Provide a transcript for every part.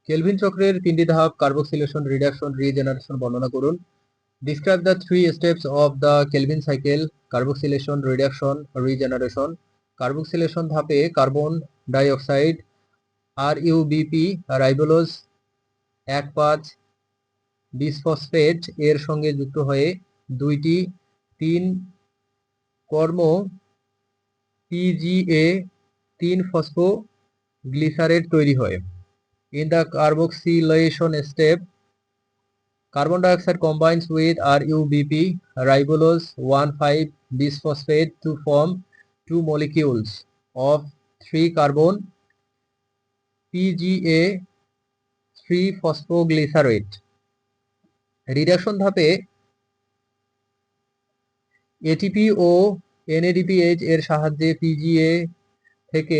Kelvin চক্রের তিনটি ধাপ কার্বক্সিলেশন, রিডাকশন, রিজেনারেশন বর্ণনা করুন। Describe the three steps of the kelvin cycle: carboxylation, reduction, regeneration. Carboxylation ধাপে carbon die oxide RuBP ribulose 1,5 bisphosphate এর সঙ্গে যুক্ত হয়ে 2টি 3 কর্ম PGA 3 ফসফোগ্লিসারেট তৈরি হয়। In the carboxylation step, carbon dioxide combines with RuBP ribulose 1,5-bisphosphate to form two molecules of 3 carbon PGA 3 phosphoglycerate. Reduction ধাপে এটিপি ও NADPH এর সাহায্যে PGA থেকে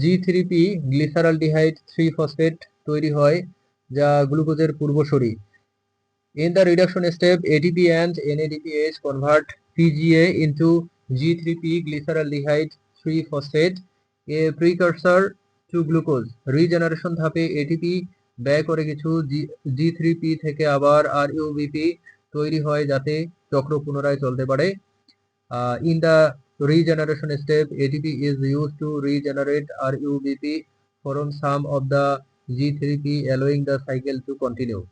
G3P গ্লিসারালডিহাইড 3 ফসফেট তৈরি হয়, যা গ্লুকোজের পূর্বসূরি। In the reduction step, ATP and NADPH convert PGA into G3P glyceraldehyde 3-phosphate, a precursor to glucose. Regeneration ধাপে ATP ব্যয় করে কিছু G3P থেকে আবার RuBP তৈরি হয় যাতে চক্র পুনরায় চলতে পারে। In the regeneration step, ATP is used to regenerate RuBP from some of the G3P, allowing the cycle to continue.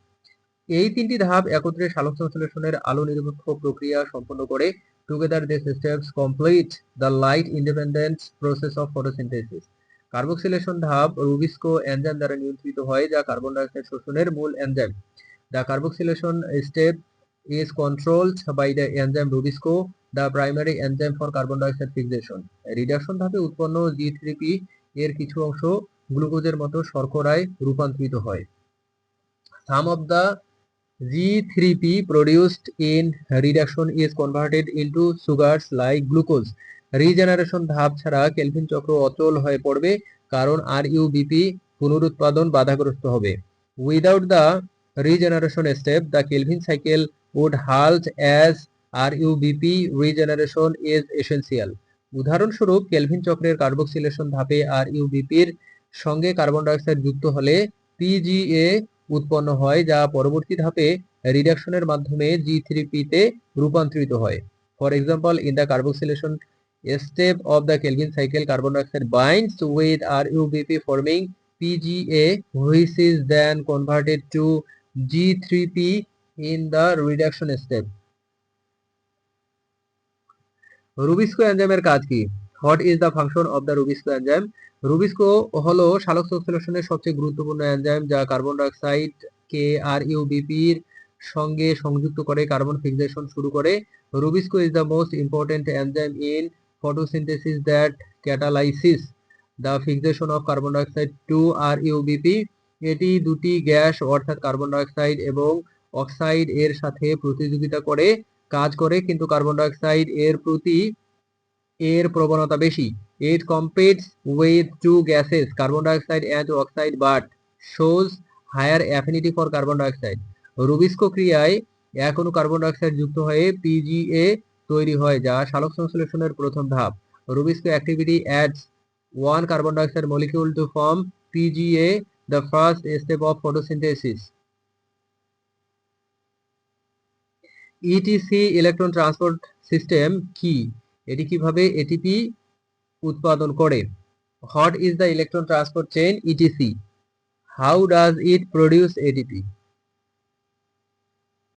এই তিনটি ধাপ একত্রে সালোকসংশ্লেষণের আলো নিরপেক্ষ প্রক্রিয়া সম্পন্ন করে। Together this steps complete the light independent process of photosynthesis. Carboxylation ধাপ রুবিস্কো এনজাইম দ্বারা নিয়ন্ত্রিত হয়, যা কার্বন ডাই অক্সাইড শোষণের মূল enzyme. The carboxylation step is controlled by the enzyme Rubisco, the primary enzyme for carbon dioxide fixation. Reduction ধাপে উৎপন্ন G3P এর কিছু অংশ গ্লুকোজের মতো শর্করায় রূপান্তরিত হয়। Some of the G3P produced in reduction is converted into sugars like glucose. Regeneration ধাপ ছাড়া কেলভিন চক্র অচল হয়ে পড়বে, কারণ RuBP পুনরুৎপাদন বাধাগ্রস্ত হবে। Without the regeneration step, the Kelvin cycle would halt as RuBP regeneration is essential. উদাহরণস্বরূপ, কেলভিন চক্রের কার্বক্সিলেশন ধাপে RuBP এর সঙ্গে কার্বন ডাইঅক্সাইড যুক্ত হলে PGA উৎপন্ন হয়, যা পরবর্তী ধাপে রিডাকশনের মাধ্যমে G3P তে রূপান্তরিত হয়। For example, in the carboxylation step of the Kelvin cycle, carbon dioxide binds with RuBP forming PGA, which is then converted to G3P in the reduction step. Rubisco এনজাইমের কাজ কি? What is the function of the rubisco enzyme? Rubisco হলো সালোকসংশ্লেষণের সবচেয়ে গুরুত্বপূর্ণ enzyme, যা carbon dioxide কে RuBP এর সঙ্গে সংযুক্ত করে কার্বন ফিক্সেশন শুরু করে। RuBisCO is the most important enzyme in photosynthesis that catalysis the fixation of carbon dioxide to RuBP। এটি দুটি গ্যাস অর্থাৎ কার্বন ডাইঅক্সাইড এবং অক্সাইড এর সাথে প্রতিযোগিতা করে কাজ করে, কিন্তু কার্বন ডাইঅক্সাইড এর প্রতি এর প্রবণতা বেশি। It competes with two gases, carbon dioxide and oxide, but shows higher affinity for carbon dioxide. Rubisco ক্রিয়ায় এক অণু কার্বন ডাইঅক্সাইড যুক্ত হয়ে PGA তৈরি হয়, যা সালোকসংশ্লেষণের প্রথম ধাপ। Rubisco activity adds one carbon dioxide molecule to form PGA, the first step of photosynthesis. ETC electron transport system কি? এটি কিভাবে ATP উৎপাদন করে? What is the electron transport chain ETC? How does it produce ATP?